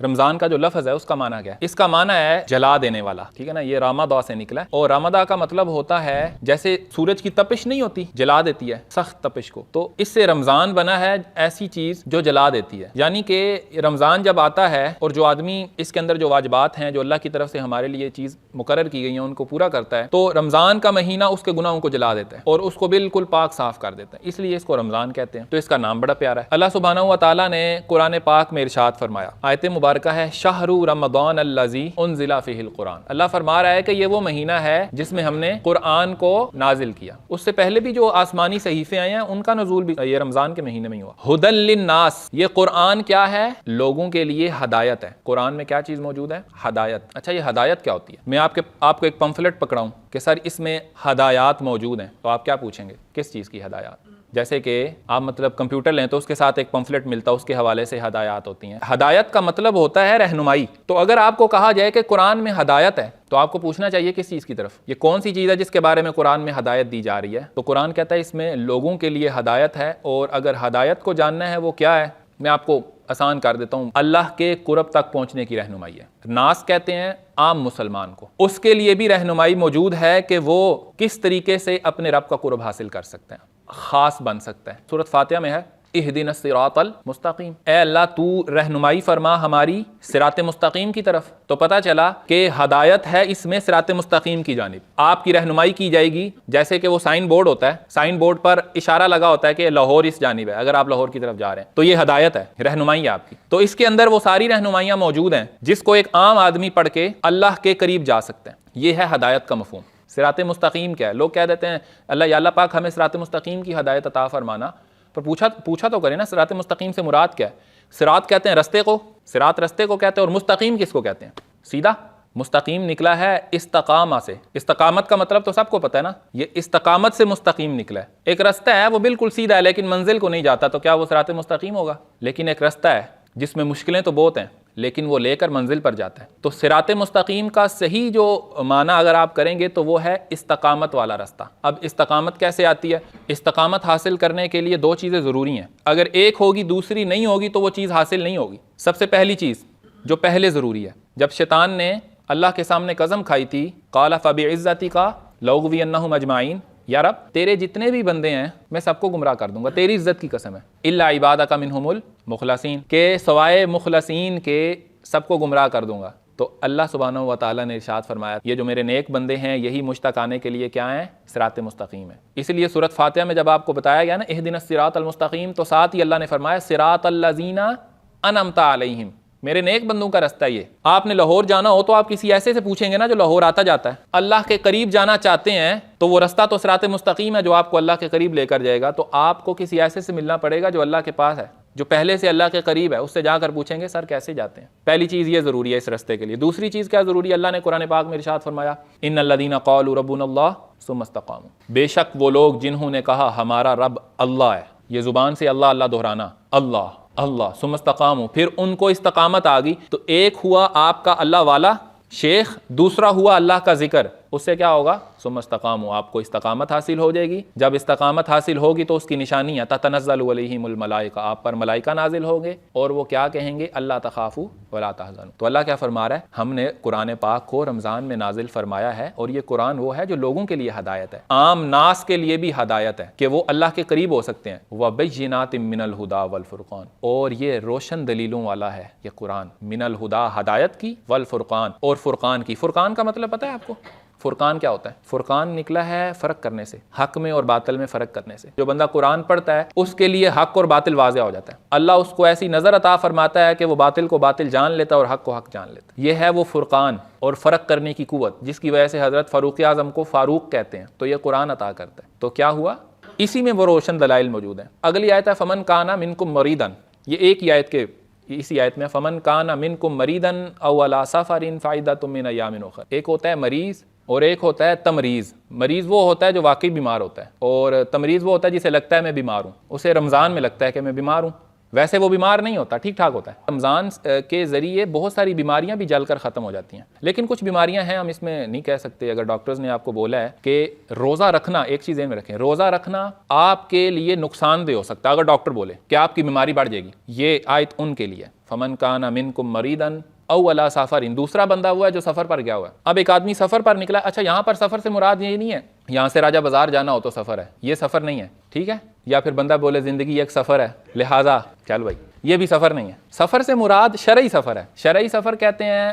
رمضان کا جو لفظ ہے اس کا معنی کیا ہے؟ اس کا معنی ہے جلا دینے والا، ٹھیک ہے نا، یہ رامدا سے نکلا ہے، اور رامدا کا مطلب ہوتا ہے جیسے سورج کی تپش نہیں ہوتی، جلا دیتی ہے سخت تپش کو، تو اس سے رمضان بنا ہے ایسی چیز جو جلا دیتی ہے۔ یعنی کہ رمضان جب آتا ہے اور جو آدمی اس کے اندر جو واجبات ہیں جو اللہ کی طرف سے ہمارے لیے چیز مقرر کی گئی ہیں ان کو پورا کرتا ہے، تو رمضان کا مہینہ اس کے گناہوں کو جلا دیتا ہے اور اس کو بالکل پاک صاف کر دیتا ہے، اس لیے اس کو رمضان کہتے ہیں۔ تو اس کا نام بڑا پیارا ہے۔ اللہ سبحانہ و تعالیٰ نے قرآن پاک میں ارشاد فرمایا، آیت مبارکہ ہے شہر رمضان الذی انزل فیہ القرآن۔ اللہ فرما رہا ہے کہ یہ وہ مہینہ ہے جس میں ہم نے قرآن کو نازل کیا۔ اس سے پہلے بھی جو آسمانی صحیفے آئے ہیں ان کا نزول بھی یہ رمضان کے مہینے میں ہی ہوا۔ ھدی للناس، یہ قرآن کیا ہے؟ لوگوں کے لیے ہدایت ہے۔ قرآن میں کیا چیز موجود ہے؟ ہدایت۔ اچھا یہ ہدایت کیا ہوتی ہے؟ میں آپ کو ایک پمفلٹ پکڑاؤں کہ سر اس میں ہدایات موجود ہیں، تو آپ کیا پوچھیں گے؟ کس چیز کی ہدایات؟ جیسے کہ آپ مطلب کمپیوٹر لیں تو اس کے ساتھ ایک پمفلٹ ملتا ہے، اس کے حوالے سے ہدایات ہوتی ہیں۔ ہدایت کا مطلب ہوتا ہے رہنمائی۔ تو اگر آپ کو کہا جائے کہ قرآن میں ہدایت ہے تو آپ کو پوچھنا چاہیے کس چیز کی طرف؟ یہ کون سی چیز ہے جس کے بارے میں قرآن میں ہدایت دی جا رہی ہے؟ تو قرآن کہتا ہے اس میں لوگوں کے لیے ہدایت ہے، اور اگر ہدایت کو جاننا ہے وہ کیا ہے، میں آپ کو آسان کر دیتا ہوں، اللہ کے قرب تک پہنچنے کی رہنمائی ہے۔ ناس کہتے ہیں عام مسلمان کو، اس کے لیے بھی رہنمائی موجود ہے کہ وہ کس طریقے سے اپنے رب کا قرب حاصل کر سکتے ہیں، خاص بن سکتا ہے۔ سورۃ فاتحہ میں ہے اہدنا الصراط المستقیم، اے اللہ تو رہنمائی فرما ہماری صراط مستقیم کی طرف۔ تو پتہ چلا کہ ہدایت ہے اس میں صراط مستقیم کی جانب، آپ کی رہنمائی کی جائے گی۔ جیسے کہ وہ سائن بورڈ ہوتا ہے، سائن بورڈ پر اشارہ لگا ہوتا ہے کہ لاہور اس جانب ہے، اگر آپ لاہور کی طرف جا رہے ہیں تو یہ ہدایت ہے، رہنمائی ہے آپ کی۔ تو اس کے اندر وہ ساری رہنمائیاں موجود ہیں جس کو ایک عام آدمی پڑھ کے اللہ کے قریب جا سکتے ہیں۔ یہ ہے ہدایت کا مفہوم۔ صراط مستقیم کیا ہے؟ لوگ کہہ دیتے ہیں اللہ یا اللہ پاک ہمیں صراط مستقیم کی ہدایت عطا فرمانا، پر پوچھا تو کریں نا صراط مستقیم سے مراد کیا ہے؟ صراط کہتے ہیں رستے کو، صراط رستے کو کہتے ہیں، اور مستقیم کس کو کہتے ہیں؟ سیدھا۔ مستقیم نکلا ہے استقامہ سے۔ استقامت کا مطلب تو سب کو پتہ ہے نا، یہ استقامت سے مستقیم نکلا ہے۔ ایک رستہ ہے وہ بالکل سیدھا ہے لیکن منزل کو نہیں جاتا، تو کیا وہ صراط مستقیم ہوگا؟ لیکن ایک رستہ ہے جس میں مشکلیں تو بہت ہیں لیکن وہ لے کر منزل پر جاتا ہے۔ تو صراط مستقیم کا صحیح جو معنی اگر آپ کریں گے تو وہ ہے استقامت والا رستہ۔ اب استقامت کیسے آتی ہے؟ استقامت حاصل کرنے کے لیے دو چیزیں ضروری ہیں، اگر ایک ہوگی دوسری نہیں ہوگی تو وہ چیز حاصل نہیں ہوگی۔ سب سے پہلی چیز جو پہلے ضروری ہے، جب شیطان نے اللہ کے سامنے قسم کھائی تھی قال فبعزتک لاغوینہم اجمعین، یا رب تیرے جتنے بھی بندے ہیں میں سب کو گمراہ کر دوں گا، تیری عزت کی قسم ہے، الا عبادک منہم المخلصین، کہ سوائے مخلصین کے سب کو گمراہ کر دوں گا۔ تو اللہ سبحانہ و تعالیٰ نے ارشاد فرمایا یہ جو میرے نیک بندے ہیں یہی مجھ تک آنے کے لیے کیا ہیں؟ صراط مستقیم ہے۔ اس لیے سورۃ فاتحہ میں جب آپ کو بتایا گیا نا اہدنا الصراط المستقیم، تو ساتھ ہی اللہ نے فرمایا صراط الذین انعمت علیہم، میرے نیک بندوں کا رستہ یہ۔ آپ نے لاہور جانا ہو تو آپ کسی ایسے سے پوچھیں گے نا جو لاہور آتا جاتا ہے۔ اللہ کے قریب جانا چاہتے ہیں تو وہ رستہ تو صراط مستقیم ہے جو آپ کو اللہ کے قریب لے کر جائے گا، تو آپ کو کسی ایسے سے ملنا پڑے گا جو اللہ کے پاس ہے، جو پہلے سے اللہ کے قریب ہے، اس سے جا کر پوچھیں گے سر کیسے جاتے ہیں۔ پہلی چیز یہ ضروری ہے اس رستے کے لیے۔ دوسری چیز کیا ضروری ہے؟ اللہ نے قرآن پاک میں ارشاد فرمایا ان الذین قالوا ربنا اللہ ثم استقاموا، بے شک وہ لوگ جنہوں نے کہا ہمارا رب اللہ ہے، یہ زبان سے اللہ اللہ دہرانا، اللہ اللہ، ثم استقاموا، پھر ان کو استقامت آ گئی۔ تو ایک ہوا آپ کا اللہ والا شیخ، دوسرا ہوا اللہ کا ذکر، اس سے کیا ہوگا؟ ثم استقاموا، آپ کو استقامت حاصل ہو جائے گی۔ جب استقامت حاصل ہوگی تو اس کی نشانی ہے تتنزل علیہم الملائکہ، آپ پر ملائکہ نازل ہوں گے اور وہ کیا کہیں گے؟ اللہ تخافوا ولا تحزنوا۔ تو اللہ کیا فرما رہا ہے؟ ہم نے قرآن پاک کو رمضان میں نازل فرمایا ہے، اور یہ قرآن وہ ہے جو لوگوں کے لیے ہدایت ہے، عام ناس کے لیے بھی ہدایت ہے کہ وہ اللہ کے قریب ہو سکتے ہیں۔ وبینات من الہدی والفرقان، اور یہ روشن دلیلوں والا ہے یہ قرآن، من الہدی ہدایت کی، والفرقان اور فرقان کی۔ فرقان کا مطلب پتہ ہے آپ کو؟ فرقان کیا ہوتا ہے؟ فرقان نکلا ہے فرق کرنے سے، حق میں اور باطل میں فرق کرنے سے۔ جو بندہ قرآن پڑھتا ہے اس کے لیے حق اور باطل واضح ہو جاتا ہے، اللہ اس کو ایسی نظر عطا فرماتا ہے کہ وہ باطل کو باطل جان لیتا ہے اور حق کو حق جان لیتا ہے۔ یہ ہے وہ فرقان اور فرق کرنے کی قوت جس کی وجہ سے حضرت فاروق اعظم کو فاروق کہتے ہیں، تو یہ قرآن عطا کرتا ہے۔ تو کیا ہوا؟ اسی میں وہ روشن دلائل موجود ہیں۔ اگلی آیت ہے فمن کان منکم مریضا، یہ ایک ہی آیت کے اسی آیت میں فمن کان منکم مریضا او علی سفر فعدۃ من ایام اخر، ایک ہوتا ہے مریض اور ایک ہوتا ہے تمریض۔ مریض وہ ہوتا ہے جو واقعی بیمار ہوتا ہے، اور تمریض وہ ہوتا ہے جسے لگتا ہے میں بیمار ہوں، اسے رمضان میں لگتا ہے کہ میں بیمار ہوں، ویسے وہ بیمار نہیں ہوتا، ٹھیک ٹھاک ہوتا ہے۔ رمضان کے ذریعے بہت ساری بیماریاں بھی جل کر ختم ہو جاتی ہیں، لیکن کچھ بیماریاں ہیں ہم اس میں نہیں کہہ سکتے۔ اگر ڈاکٹرز نے آپ کو بولا ہے کہ روزہ رکھنا، ایک چیز ذہن میں رکھیں، روزہ رکھنا آپ کے لیے نقصان دہ ہو سکتا ہے، اگر ڈاکٹر بولے کہ آپ کی بیماری بڑھ جائے گی، یہ آیت ان کے لیے فمن کان منکم مریضا او علی سفر، دوسرا بندہ ہوا ہے جو سفر پر گیا ہوا ہے۔ اب ایک آدمی سفر پر نکلا، اچھا یہاں پر سفر سے مراد یہ نہیں ہے یہاں سے راجہ بازار جانا ہو تو سفر ہے، یہ سفر نہیں ہے، ٹھیک ہے؟ یا پھر بندہ بولے زندگی ایک سفر ہے لہٰذا چل بھائی، یہ بھی سفر نہیں ہے۔ سفر سے مراد شرعی سفر ہے۔ شرعی سفر کہتے ہیں،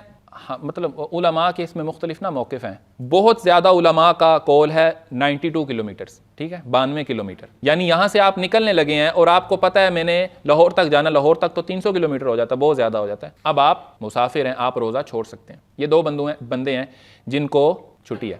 مطلب علماء کے اس میں مختلف موقف ہیں۔ بہت زیادہ علماء کا قول ہے 92 کلومیٹرز، ٹھیک ہے، 92 کلومیٹر، یعنی یہاں سے آپ نکلنے لگے ہیں اور آپ کو پتہ ہے میں نے لاہور تک جانا، لاہور تک تو 300 کلومیٹر ہو جاتا ہے، بہت زیادہ ہو جاتا ہے۔ اب آپ مسافر ہیں، آپ روزہ چھوڑ سکتے ہیں۔ یہ دو بندے ہیں جن کو چھٹی ہے۔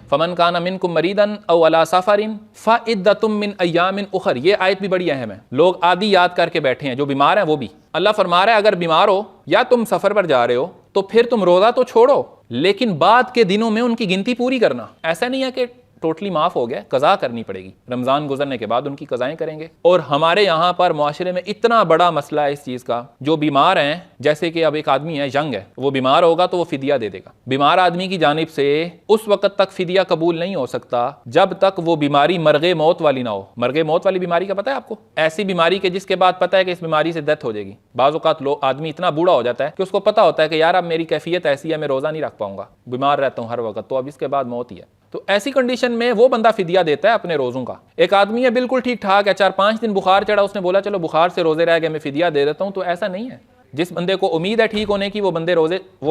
فمن کان منکم مریضا او علی سفر فعدۃ من ایام اخر، یہ آیت بھی بڑی اہم ہے۔ لوگ عادی یاد کر کے بیٹھے ہیں، جو بیمار ہیں وہ بھی۔ اللہ فرما رہا ہے اگر بیمار ہو یا تم سفر پر جا رہے ہو تو پھر تم روزہ تو چھوڑو، لیکن بعد کے دنوں میں ان کی گنتی پوری کرنا۔ ایسا نہیں ہے کہ ٹوٹلی معاف ہو گیا، قضا کرنی پڑے گی، رمضان گزرنے کے بعد ان کی قضائیں کریں گے۔ اور ہمارے یہاں پر معاشرے میں اتنا بڑا مسئلہ ہے اس چیز کا، جو بیمار ہیں، جیسے کہ اب ایک آدمی ہے ینگ ہے، وہ بیمار ہوگا تو وہ فدیہ دے دے گا۔ بیمار آدمی کی جانب سے اس وقت تک فدیہ قبول نہیں ہو سکتا جب تک وہ بیماری مرغ موت والی نہ ہو۔ مرغ موت والی بیماری کا پتہ ہے آپ کو؟ ایسی بیماری کے جس کے بعد پتہ ہے کہ اس بیماری سے ڈیتھ ہو جائے گی۔ بعض اوقات آدمی اتنا بوڑھا ہو جاتا ہے کہ اس کو پتہ ہوتا ہے کہ یار اب میری کیفیت ایسی ہے، میں روزہ نہیں رکھ پاؤں گا، بیمار رہتا ہوں ہر وقت، تو اب اس کے بعد موت ہی ہے۔ تو ایسی کنڈیشن میں وہ بندہ فدیہ دیتا ہے اپنے روزوں کا۔ ایک آدمی ہے بالکل ٹھیک ٹھاک ہے، 4-5 دن بخار چڑھا، اس نے بولا چلو بخار سے روزے رہ گئے میں فدیہ دے دیتا ہوں، تو ایسا نہیں ہے۔ جس بندے کو امید ہے ٹھیک ہونے کی، وہ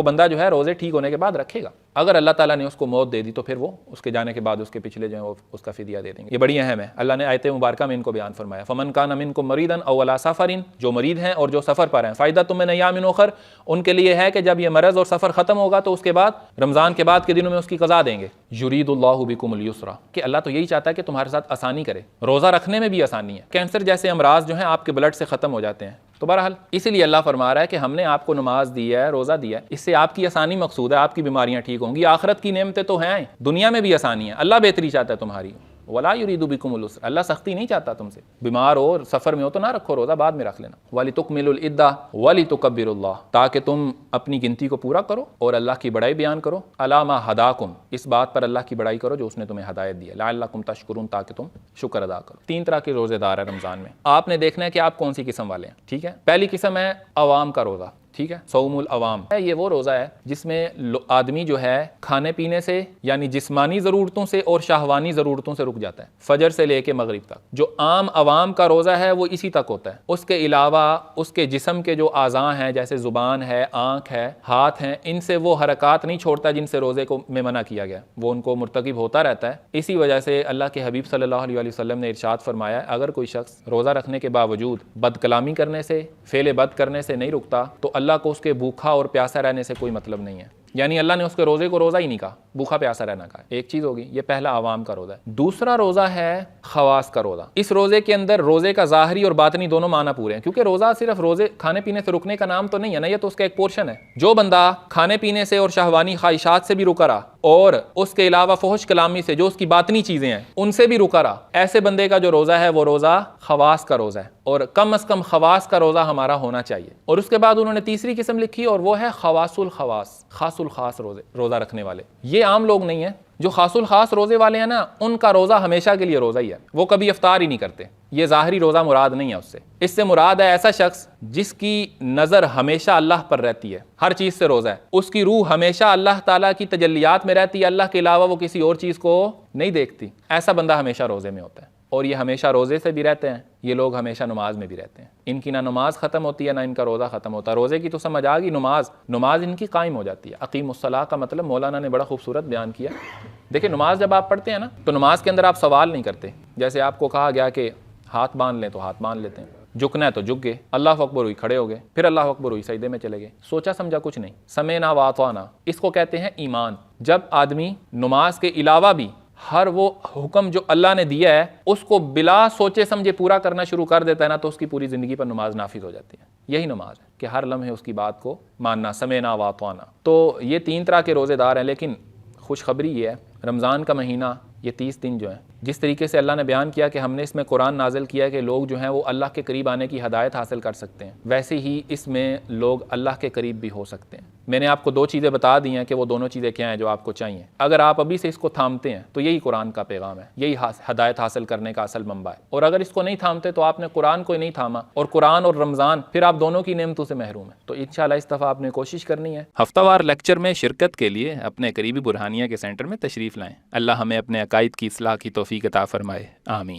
بندہ جو ہے روزے ٹھیک ہونے کے بعد رکھے گا۔ اگر اللہ تعالیٰ نے اس کو موت دے دی تو پھر وہ اس کے جانے کے بعد اس کے پچھلے جو ہیں وہ اس کا فدیہ دے دیں گے۔ یہ بڑی اہم ہے، اللہ نے آیت مبارکہ میں ان کو بیان فرمایا۔ فمن کان منکم مریضا او علی سفر، جو مریض ہیں اور جو سفر پر ہیں، فائدۃ من ایام اخر، ان کے لیے ہے کہ جب یہ مرض اور سفر ختم ہوگا تو اس کے بعد رمضان کے بعد کے دنوں میں اس کی قضا دیں گے۔ یرید اللہ بکم اليسر، کہ اللہ تو یہی چاہتا ہے کہ تمہارے ساتھ آسانی کرے، روزہ رکھنے میں بھی آسانی ہے۔ کینسر جیسے امراض جو ہیں آپ کے بلڈ سے ختم ہو جاتے ہیں، تو بہرحال اسی لیے اللہ فرما رہا ہے کہ ہم نے آپ کو نماز دی ہے، روزہ دیا ہے، اس سے آپ کی آسانی مقصود ہے، آپ کی بیماریاں ٹھیک ہوں گی، آخرت کی نعمتیں تو ہیں، دنیا میں بھی آسانی ہے، اللہ بہتری چاہتا ہے تمہاری۔ ولا یرید بکم العسر، اللہ سختی نہیں چاہتا تم سے، بیمار ہو سفر میں ہو تو نہ رکھو روزہ، بعد میں رکھ لینا۔ وَلِتُكْمِلُوا الْعِدَّةَ وَلِتُكَبِّرُوا اللَّهَ، تاکہ تم اپنی گنتی کو پورا کرو اور اللہ کی بڑائی بیان کرو۔ عَلَىٰ مَا هَدَاكُمْ، اس بات پر اللہ کی بڑائی کرو جو اس نے تمہیں ہدایت دی ہے۔ لَعَلَّكُمْ تَشْكُرُونَ، تاکہ تم شکر ادا کرو۔ 3 طرح کے روزے دار ہیں رمضان میں، آپ نے دیکھنا ہے کہ آپ کون سی قسم والے ہیں، ٹھیک ہے؟ پہلی قسم ہے عوام کا روزہ، ٹھیک ہے، صوم العوام ہے۔ یہ وہ روزہ ہے جس میں آدمی جو ہے کھانے پینے سے، یعنی جسمانی ضرورتوں سے اور شہوانی ضرورتوں سے رک جاتا ہے، فجر سے لے کے مغرب تک۔ جو عام عوام کا روزہ ہے وہ اسی تک ہوتا ہے، اس کے علاوہ اس کے جسم کے جو اعضاء ہیں، جیسے زبان ہے، آنکھ ہے، ہاتھ ہیں، ان سے وہ حرکات نہیں چھوڑتا جن سے روزے کو میں منع کیا گیا، وہ ان کو مرتکب ہوتا رہتا ہے۔ اسی وجہ سے اللہ کے حبیب صلی اللہ علیہ وسلم نے ارشاد فرمایا، اگر کوئی شخص روزہ رکھنے کے باوجود بد کلامی کرنے سے، فعل بد کرنے سے نہیں رکتا تو اللہ کو اس کے بھوکھا اور پیاسا رہنے سے کوئی مطلب نہیں ہے، یعنی اللہ نے اس کے روزے کو روزہ ہی نہیں کہا، بھوکھا پیاسا رہنا کہا۔ ایک چیز ہوگی، یہ پہلا عوام کا روزہ ہے۔ دوسرا روزہ ہے خواص کا روزہ۔ اس روزے کے اندر روزے کا ظاہری اور باطنی دونوں معنی پورے ہیں، کیونکہ روزہ صرف روزے کھانے پینے سے رکنے کا نام تو نہیں ہے نا، یہ تو اس کا ایک پورشن ہے۔ جو بندہ کھانے پینے سے اور شہوانی خواہشات سے بھی رکا رہا اور اس کے علاوہ فحش کلامی سے، جو اس کی باطنی چیزیں ہیں، ان سے بھی رکا رہا، ایسے بندے کا جو روزہ ہے وہ روزہ خواص کا روزہ ہے، اور کم از کم خواص کا روزہ ہمارا ہونا چاہیے۔ اور اس کے بعد انہوں نے تیسری قسم لکھی اور وہ ہے خواص الخواص، خاص الخاص روزہ رکھنے والے۔ یہ عام لوگ نہیں ہیں، جو خاص الخاص روزے والے ہیں نا، ان کا روزہ ہمیشہ کے لیے روزہ ہی ہے، وہ کبھی افطار ہی نہیں کرتے۔ یہ ظاہری روزہ مراد نہیں ہے، اس سے مراد ہے ایسا شخص جس کی نظر ہمیشہ اللہ پر رہتی ہے، ہر چیز سے روزہ ہے، اس کی روح ہمیشہ اللہ تعالیٰ کی تجلیات میں رہتی ہے، اللہ کے علاوہ وہ کسی اور چیز کو نہیں دیکھتی، ایسا بندہ ہمیشہ روزے میں ہوتا ہے۔ اور یہ ہمیشہ روزے سے بھی رہتے ہیں، یہ لوگ ہمیشہ نماز میں بھی رہتے ہیں، ان کی نہ نماز ختم ہوتی ہے نہ ان کا روزہ ختم ہوتا ہے۔ روزے کی تو سمجھ آ گئی، نماز ان کی قائم ہو جاتی ہے۔ اقیم الصلاۃ کا مطلب مولانا نے بڑا خوبصورت بیان کیا۔ دیکھیں نماز جب آپ پڑھتے ہیں نا تو نماز کے اندر آپ سوال نہیں کرتے، جیسے آپ کو کہا گیا کہ ہاتھ باندھ لیں تو ہاتھ باندھ لیتے ہیں، جھکنا ہے تو جھک گئے، اللہ اکبر ہوئی کھڑے ہو گئے، پھر اللہ اکبر ہوئی سجدے میں چلے گئے، سوچا سمجھا کچھ نہیں، سمعنا واطعنا، اس کو کہتے ہیں ایمان۔ جب آدمی نماز کے علاوہ بھی ہر وہ حکم جو اللہ نے دیا ہے اس کو بلا سوچے سمجھے پورا کرنا شروع کر دیتا ہے نا، تو اس کی پوری زندگی پر نماز نافذ ہو جاتی ہے۔ یہی نماز ہے کہ ہر لمحے اس کی بات کو ماننا، سمعنا واطعنا۔ تو یہ 3 طرح کے روزے دار ہیں، لیکن خوشخبری یہ ہے رمضان کا مہینہ، یہ 30 دن جو ہیں جس طریقے سے اللہ نے بیان کیا کہ ہم نے اس میں قرآن نازل کیا ہے کہ لوگ جو ہیں وہ اللہ کے قریب آنے کی ہدایت حاصل کر سکتے ہیں، ویسے ہی اس میں لوگ اللہ کے قریب بھی ہو سکتے ہیں۔ میں نے آپ کو 2 چیزیں بتا دی ہیں کہ وہ دونوں چیزیں کیا ہیں جو آپ کو چاہیے۔ اگر آپ ابھی سے اس کو تھامتے ہیں تو یہی قرآن کا پیغام ہے، یہی ہدایت حاصل کرنے کا اصل منبع ہے، اور اگر اس کو نہیں تھامتے تو آپ نے قرآن کو ہی نہیں تھاما، اور قرآن اور رمضان پھر آپ دونوں کی نعمتوں سے محروم ہیں۔ تو انشاءاللہ اس دفعہ آپ نے کوشش کرنی ہے ہفتہ وار لیکچر میں شرکت کے لیے اپنے قریبی برہانیہ کے سینٹر میں تشریف لائیں۔ اللہ ہمیں اپنے عقائد کی اصلاح کی توفیق عطا فرمائے، آمین۔